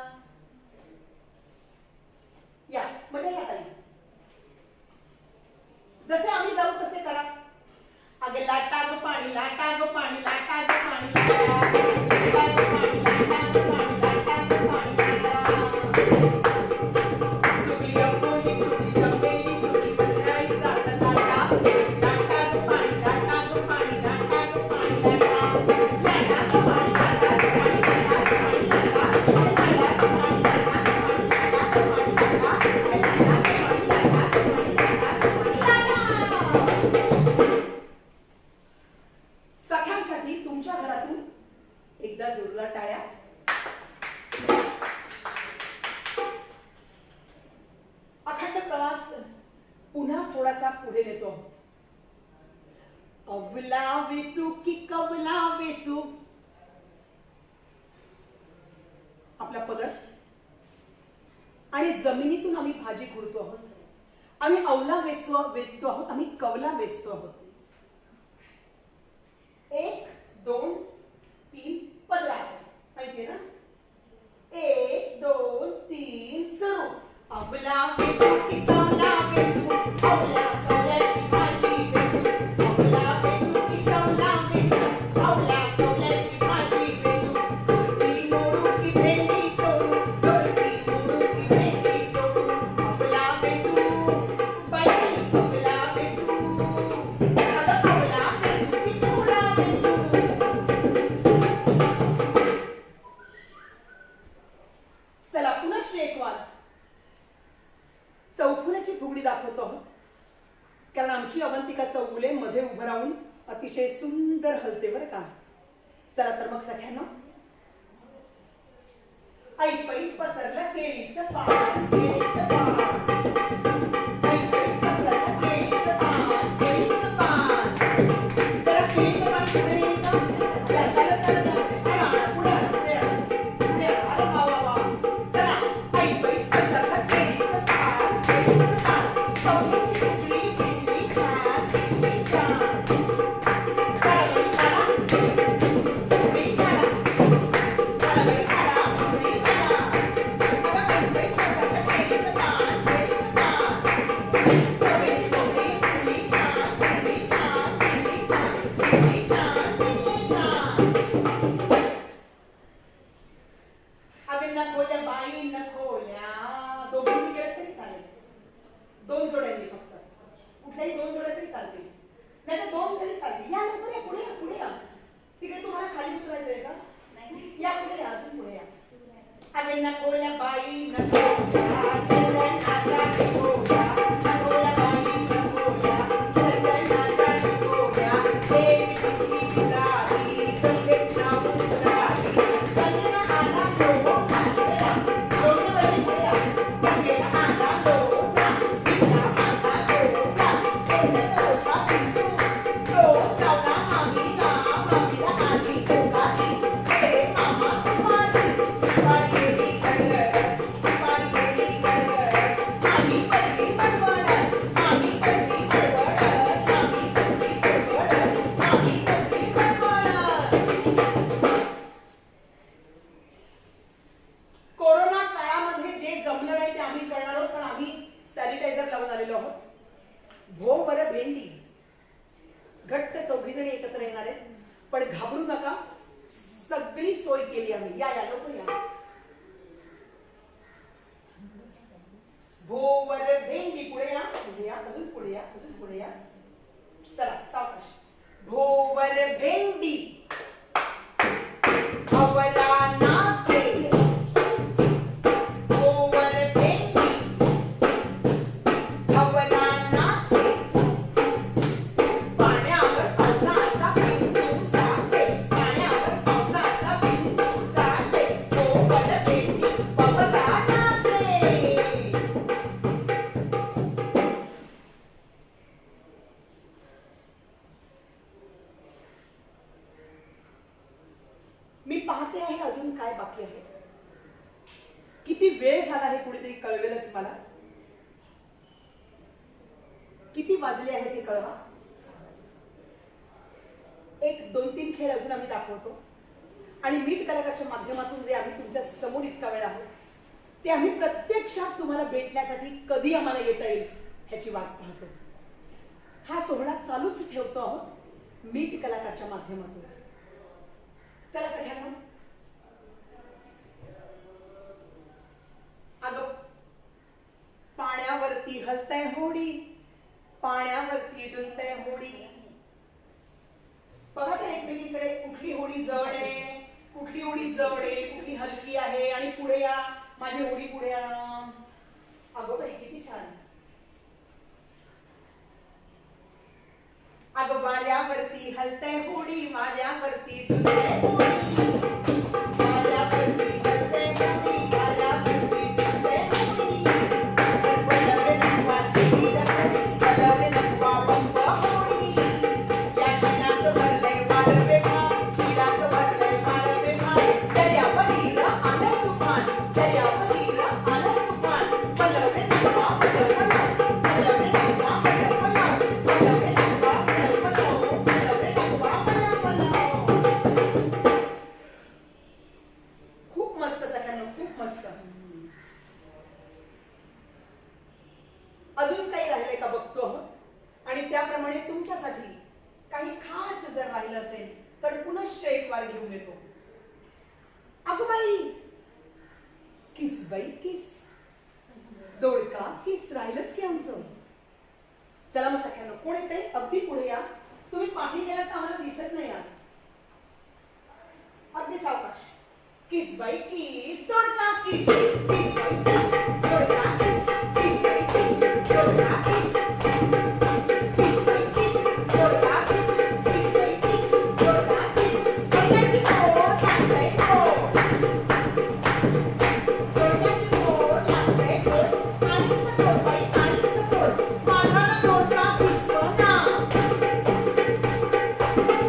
या मध्ये या ताई, जसे आम्ही जाऊ तसे करा. अगे लाटा ग पाणी, लाटा ग पाणी, लाटा ग पाणी, लाटा ग पाणी, लाटा ग पाणी, लाटा ग पाणी, लाटा. सुगली अपोली सुगली चंपेली सुगली बंधाई जाता जाता. लाटा ग पाणी, लाटा ग पाणी, लाटा ग पाणी, लाटा. लाटा ग पाणी, लाटा ग पाणी, लाटा ग पाणी, लाटा. लाटा ग पाणी, लाटा ग पाणी, लाटा ग पाणी, लाटा. लाटा ग पाणी, लाटा ग पाणी, लाटा ग पाणी, लाटा. सख्यांसाठी तुमच्या घरातून एकदा जोरदार टाळ्या. अखंड प्रवास पुन्हा थोडासा पुढे नेतो आहोत. अवला वेचू की कवला वेचू, आपला पदर आणि जमिनीतून आम्ही भाजी खुडतो आहोत. आम्ही अवला वेचतो आहोत, आम्ही कवला वेचतो आहोत. 1 2 3 15 माहितीये ना. 1 2 3 सुरू. अवला वेचू की कवला वेचू, अवला कवल्याची भाजी वेचू. अवला वेचू की कवला वेचू, अवला कवल्याची भाजी वेचू. दोडकी मोडू की भेंडी तोडू, दोडकी मोडू की भेंडी तोडू. अवला वेचू बाई, अवला वेचू. अगं अवला वेचू की कवला वेचू. चला पुनश्च एक वार चौफुल्याची फुगडी दाखवतो आहोत, कारण आमची अवंतिका चौगुले मध्ये उभं राहून अतिशय सुंदर हलते बरं का. चला तर मग सगळ्यांना ऐस पैस पसरलं केळीचं पान, केळीचं पान. ऐस पैस पसरलं केळीचं पान, केळीचं पान. जरा केळीचं पान पुढे येईल का? चला चला चला पुढे पुढे अरे वा वा वा. चला ऐस पैस पसरलं केळीचं पान, केळीचं पान. नकोल्या बाई नकोल्या चंदनाचा टिकोल्या नकोल्या बाई नकोल्या चंदनाचा टिकोल्या देवी तुझी दारी संगीत साऊंड राही संगीत आला लो नाचल्या दोन बशी बोल्या संगीत आला लो ना पिता माझा डोला संगीत ओसा पिसू तो चावला मामीला मामीला आजी कोसाची हे मामा सुपारी सुपारी गेली गडगड सुपारी गेली गडगड आम्ही बसली बडबड आम्ही बसली बडबड आम्ही बसली बडबड आम्ही बसली बडबड. कोरोना काळामध्ये जे जमलं नाही ते आम्ही करणार आहोत, पण आम्ही सॅनिटायझर लावून आलेलो आहोत. भो बरं भेंडी घट्ट चौघी जणी एकत्र येणार आहेत, पण घाबरू नका, सगळी सोय केली आम्ही. या या लोक या. भोवर भेंडी पुढे या, पुढे या, अजून पुढे या, अजून पुढे या. चला सावकाश. भोवर भेंडी हवला नाचे भोवर भेंडी हवला नाचे पाण्यावर पावसाचा बिंदू साचे पाण्यावर पावसाचा बिंदू साचे भोवर भेंडी हवला नाचे. मी पाहते आहे अजून काय बाकी आहे. किती वेळ झाला हे कुणीतरी कळवेलच मला. किती वाजले आहे ते कळवा. एक 2-3 खेळ अजून आम्ही दाखवतो आणि मीट कलाकारच्या माध्यमातून जे आम्ही तुमच्या समोर इतका वेळ आहोत ते आम्ही प्रत्यक्षात तुम्हाला भेटण्यासाठी कधी आम्हाला येता येईल ह्याची वाट पाहतो. हा सोहळा चालूच ठेवतो आहोत मीट कलाकारच्या माध्यमातून. चला सगळ्यांना. अगं पाण्यावरती हलतय होडी पाण्यावरती डुलतय होडी. बघा त्या एकमेकीकडे कुठली होडी जड आहे कुठली होडी जड आहे कुठली हलकी आहे. आणि पुढे या माझी होडी पुढे आणा. अगं बाई किती छान. अगं वाऱ्यावरती हलतय होडी वाऱ्यावरती डुलतय होडी वाऱ्यावरती हलतय होडी वाऱ्यावरती डुलतय होडी. पलवरे नकवा शिरी होडी पलवरे नकवा बंब होडी. या शिलात भरलंय वारवे भार शिलात भरलंय वारवे भार. दर्यावरील आलंय तुफान दर्यावरील आलंय तुफान. पलवरे नकवा पलवला पलवरे नकवा पलवला पलवरे नकवा पलवला पलवरे नकवा पलवला. खूप मस्त सगळ्यांना खूप मस्त. अजून काही राहिलंय का बघतो आहोत आणि त्याप्रमाणे तुमच्यासाठी काही खास जर राहिलं असेल तर पुनश्च एक वार घेऊन येतो. अगं बाई किस बाई किस दोडका किस राहिलंच की आमचं. चला मग सगळ्यांना कोण येते अगदी पुढे या. तुम्ही पाठी गेलात तर आम्हाला दिसत नाही आहात. अगदी सावकाश. किस बाई किस दोडका किस किस बाई किस दोडका किस किस बाई किस दोडका किस किस बाई किस दोडका किस किस बाई किस दोडका किस. दोडक्याची ओढ लागते ओढ दोडक्याची ओढ लागते ओढ. आणि दोड बाई आणि दोड माझा दोडका किसवना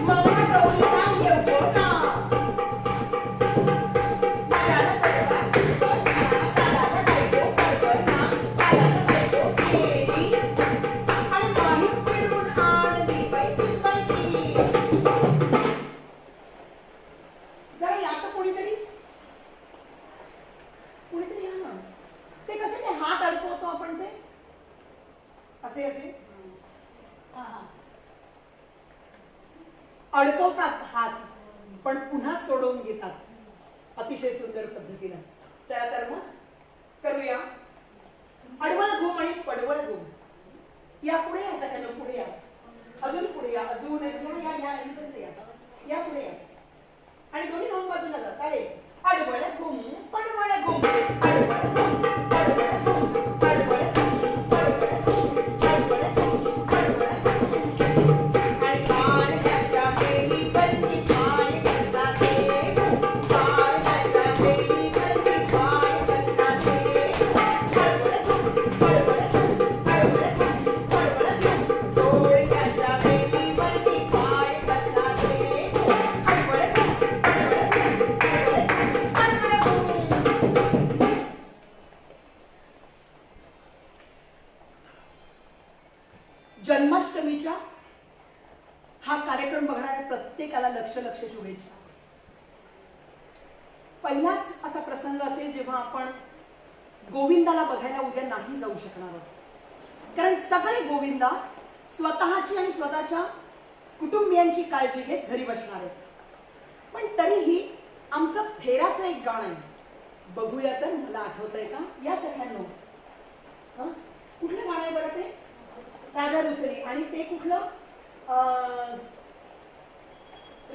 मला दोडका येवना. जरा या तर कोणीतरी कोणीतरी या ना. ते कसे ते हात अडकवतो आपण ते असे असे अडकवतात हात पण पुन्हा सोडवून घेतात अतिशय सुंदर पद्धतीने. चला तर मग करूया अडवळ घुम आणि पडवळ घुम. या पुढे या सगळ्यांना पुढे या. अजून पुढे या अजून या या या या या पुढे या आणि दोन्ही दोन बाजूला जा. चालेल. अडवळ घुम पडवळ घुम पहिलाच असा प्रसंग असेल जेव्हा आपण गोविंदाला बघायला उद्या नाही जाऊ शकणार आहोत. कारण सगळे गोविंदा स्वतःची आणि स्वतःच्या कुटुंबियांची काळजी घेत घरी बसणार आहेत. पण तरीही आमचं फेराचं एक गाणं आहे, बघूया तर मला आठवतंय का या सगळ्यांना. कुठलं गाणं आहे बरं ते? राधा रुसली. आणि ते कुठलं?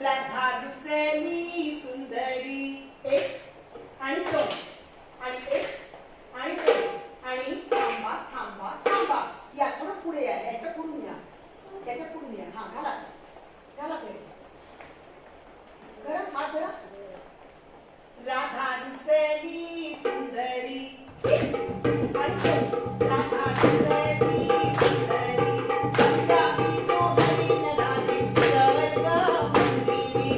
राधा रुसली सुंदरी एक आणि दोन आणि एक आणि दोन आणि थांबा थांबा थांबा. या थोडं पुढे या, याच्या पुढून या, याच्या पुढून या. हा घाला घाला घरात हात धरा. राधा रुसली सुंदरी आणि दोन. राधा रुसली सुंदरी समजावी तो हरीण राधे चल ग मंदिरी.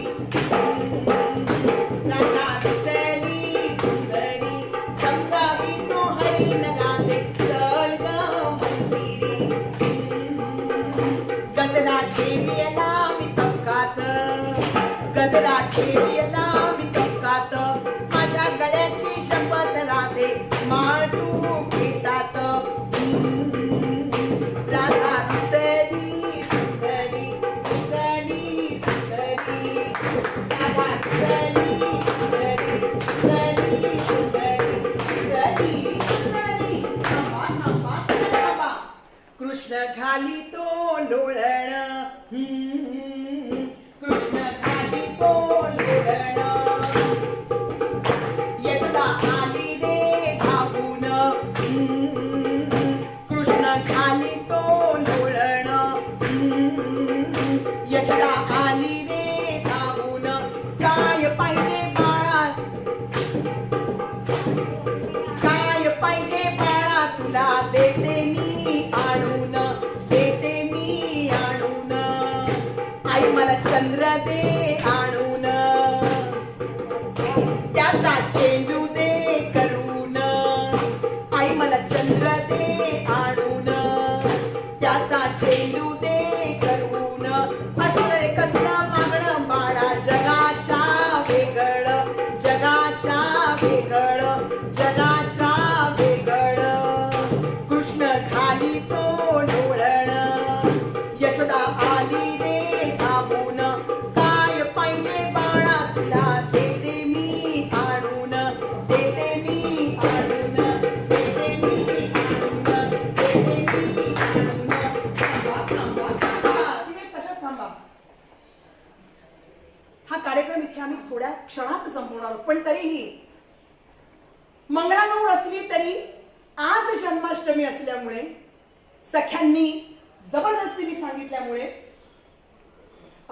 राधा रुसली सुंदरी समजावी तो हरीण राधे चल ग मंदिरी. गजरा ठेवियला मी तपकात, गजरा ठेवियला मी तपकात, माझ्या गळ्याची शपथ राधे माळ तू केसात. राधा रुसली सुंदरी रुसली सुंदरी. राधा रुसली सुंदरी रुसली सुंदरी रुसली सुंदरी. थांबा थांबा थांबा. कृष्ण घाली तो लोळण, कृष्ण घाली तो लोळण. यशोदा आली रे धावून, कृष्ण घाली तो लोळण. यशोदा आली रे धावून. काय पाहिजे बाळा, काय पाहिजे बाळा तुला देते मी आणून, देते मी आणून. आई मला चंद्र दे आणून, त्याचा चेंडू दे करून. आई मला चंद्र दे आणून, त्याचा चेंडू दे करून. असलं रे कसलं मागणं बाळा जगाच्या वेगळं, जगाच्या वेगळं, जगाच्या वेगळं. कृष्ण घाली तो लोळण, यशोदा आली रे धावून. काय पाहिजे बाळा तुला देते मी आणून, देते मी आणून, देते मी आणून, देते मी आणून. थांबा थांबा थांबा. तिथेच तशाच थांबा. हा कार्यक्रम इथे आम्ही थोड्या क्षणात संपवणार आहोत. पण तरीही मंगळागौर असली तरी आज जन्माष्टमी असल्यामुळे सख्यांनी जबरदस्तीने सांगितल्यामुळे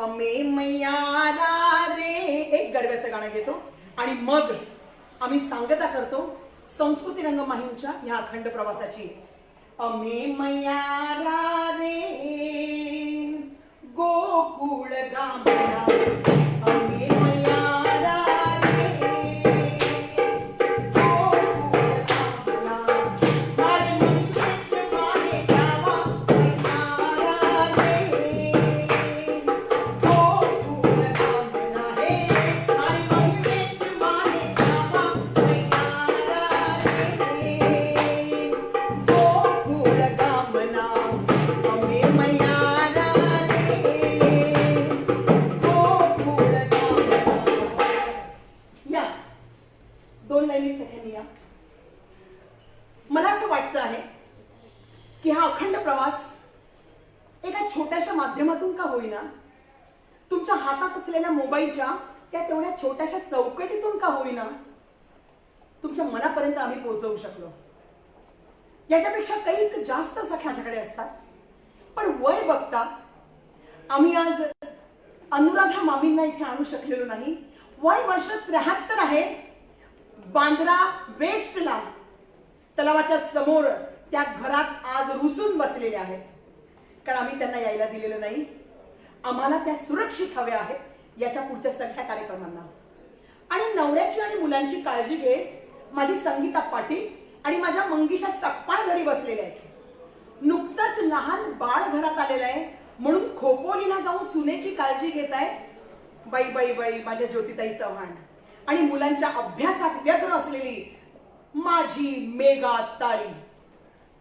अमे मैयारा रे एक गरब्याचं गाणं घेतो आणि मग आम्ही सांगता करतो संस्कृती रंगमाहीमच्या ह्या अखंड प्रवासाची. अमे मैयारा रे गोकुळ गामना, अमे मैयारा रे गोकुळ गामना. मारे मनीष मारे जावा मैयारा रे गोकुळ गामना. हे मारे मनीष मारे जावा मैयारा रे गोकुळ गामना. अमे मैयारा रे गोकुळ गामना. या दोन लाईनीत सगळ्यांनी या. मला असं वाटतं आहे की हा अखंड प्रवास एका छोट्याशा माध्यमातून का होईना, तुमच्या हातात असलेल्या मोबाईलच्या त्या तेवढ्या छोट्याशा चौकटीतून का होईना तुमच्या मनापर्यंत आम्ही पोहोचवू शकलो. याच्यापेक्षा काही जास्त सख्या माझ्याकडे असतात, पण वय बघता आम्ही आज अनुराधा मामींना इथे आणू शकलेलो नाही. वय वर्ष 73 आहे. बांद्रा वेस्टला तलावाच्या समोर त्या घरात आज रुसून बसलेले आहेत, कारण आम्ही त्यांना यायला दिलेलं नाही. आम्हाला त्या सुरक्षित हव्या आहेत याच्या पुढच्या सगळ्या कार्यक्रमांना. आणि नवऱ्याची आणि मुलांची काळजी घेत माझी संगीता पाटील आणि माझ्या मंगीशा सकपाळ घरी बसलेल्या आहेत. नुकतंच लहान बाळ घरात आलेलं आहे म्हणून खोपोलीला जाऊन सुनेची काळजी घेत आहेत बाई बाई बाई माझ्या ज्योतिताई चव्हाण. आणि मुलांच्या अभ्यासात व्यग्र असलेली माझी मेघा तारी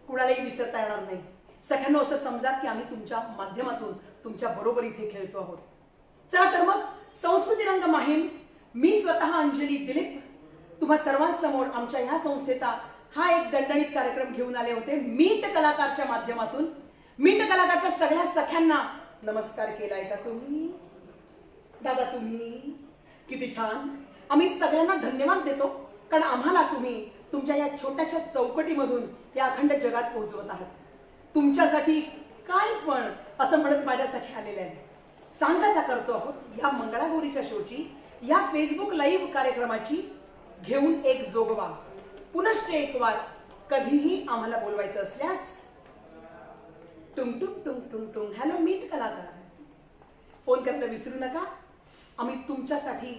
कुणालाही विसरता येणार नाही. सगळ्यांना असं समजा की आम्ही तुमच्या माध्यमातून तुमच्या बरोबर इथे खेळतो आहोत. चला तर मग संस्कृती रंग माहीम, मी स्वतः अंजली दिलीप तुम्हा सर्वांसमोर आमच्या ह्या संस्थेचा हा एक दणदणीत कार्यक्रम घेऊन आले होते. मीट कलाकारच्या माध्यमातून मीट कलाकारच्या सगळ्या सख्यांना नमस्कार केलाय का तुम्ही? दादा तुम्ही किती छान. आम्ही सगळ्यांना धन्यवाद देतो कारण आम्हाला तुम्ही तुमच्या या छोट्याशा चौकटीमधून या अखंड जगात पोहोचवत आहात. तुमच्यासाठी काय पण असं म्हणत माझ्या सख्या आलेल्या आहेत. सांगता करतो आहोत या मंगळागौरीच्या शोची, या फेसबुक लाईव्ह कार्यक्रमाची घेऊन एक जोगवा. पुनश्च एक वार कधीही आम्हाला बोलवायचं असल्यास टुंग टुंग टुंग टुंग टुंग हॅलो मीट कलाकार फोन करायला विसरू नका. आम्ही तुमच्यासाठी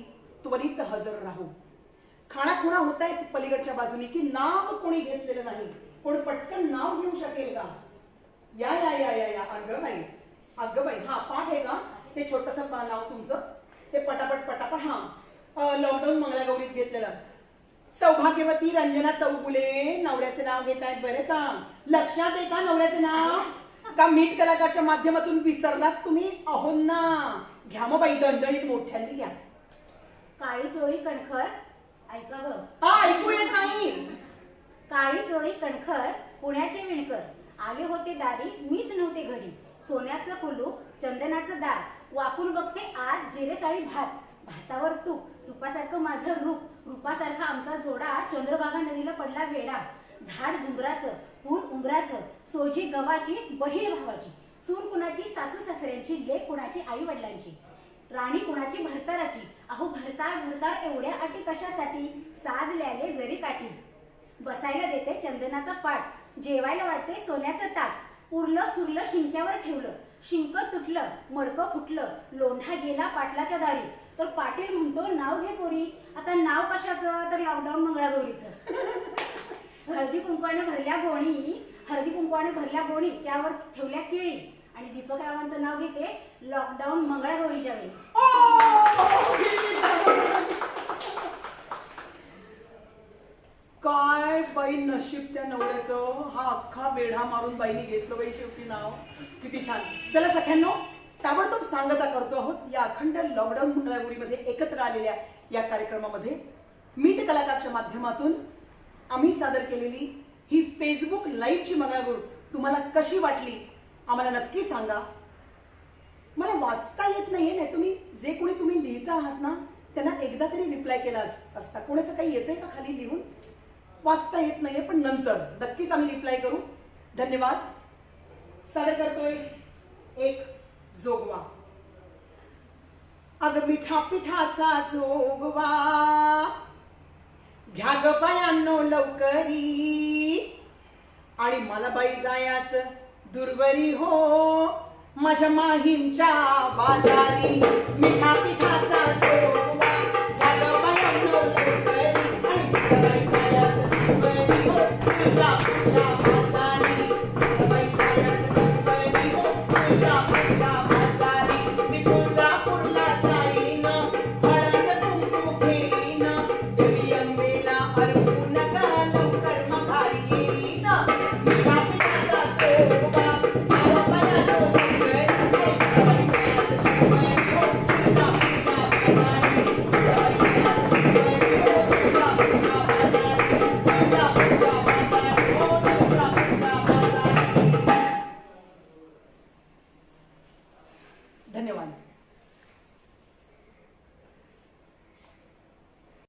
त्वरित हजर राहू. खाणाखुणा होत आहेत पलीकडच्या बाजूनी की नाव कोणी घेतलेलं नाही, कोण पटकन नाव घेऊ शकेल का? या या या या या अगं बाई हा पाठ आहे का ते छोटस नाव तुमचं ते पटापट पटापट. हा लॉकडाऊन मंगळागौरीत घेतलेलं. सौभाग्यवती रंजना चौगुले नवऱ्याचे नाव घेत आहेत बरं का. लक्षात आहे का नवऱ्याचे नाव? का मीट कलाकारच्या माध्यमातून विसरलात तुम्ही? अहो ना, घ्या मग बाई दणदणीत मोठ्यांनी घ्या. काळी चोळी कणखर ऐका ग. हा ऐकू येत नाही. काळी चोळी कणखर पुण्याचे विणकर आले होते दारी, मीच नव्हते घरी. सोन्याचं कुलूप चंदनाचं दार, वाकून बघते आज जिरेसाळी भात. भातावर तूप, तुपासारखं माझं रूप, रूपासारखा आमचा जोडा. चंद्रभागा नदीला पडला वेडा. झाड झुंबराचं, फूल उंबराचं, सोजी गव्हाची, बहीण भावाची. सून कुणाची, सासू सासऱ्यांची, लेक कुणाची, आई वडिलांची. राणी कुणाची, भरताराची. अहो भरतार एवढ्या अटी कशासाठी? साजल्याले जरी काठी. बसायला देते चंदनाचा पाट, जेवायला वाटते सोन्याचं ताट. उरलं सुरलं शिंक्यावर ठेवलं, शिंक तुटलं, मडकं फुटलं. लोंढा गेला पाटलाच्या दारी, तर पाटील म्हणतो नाव घे पोरी. आता नाव कशाचं? तर लॉकडाऊन मंगळागौरीचं. हळदी कुंकवाने भरल्या गोणी, त्यावर ठेवल्या केळी. आणि दीपकरावांचं नाव घेते लॉकडाऊन मंगळागौरीच्या वेळी. काय बाई नशीब त्या नवऱ्याचं. हा अख्खा वेढा मारून बाईने घेतलं बाई शेवटी नाव. किती छान. चला सख्यांनो, ताबडतोब सांगता करतो आहोत या अखंड लॉकडाऊन मंगळागौरीमध्ये एकत्र आलेल्या या कार्यक्रमामध्ये मीट कलाकारच्या माध्यमातून आम्ही सादर केलेली ही फेसबुक लाईव्हची मंगळागौर तुम्हाला कशी वाटली आम्हाला नक्की सांगा. मला वाचता येत नाहीये ना, तुम्ही लिहिता आहात ना त्यांना एकदा तरी रिप्लाय केला असता. कोणाचं काही येतंय का खाली लिहून? वाचता येत नाहीये पण नंतर नक्कीच आम्ही रिप्लाय करू. धन्यवाद. सादर करतोय एक जोगवा. अग मिठा पिठाचा जोगवा घ्या ग बायांनो लवकरी, आणि मला बाई जायाच दुर्वरी हो माझ्या माहीमच्या बाजारी. मिठा पिठाचा जोगवा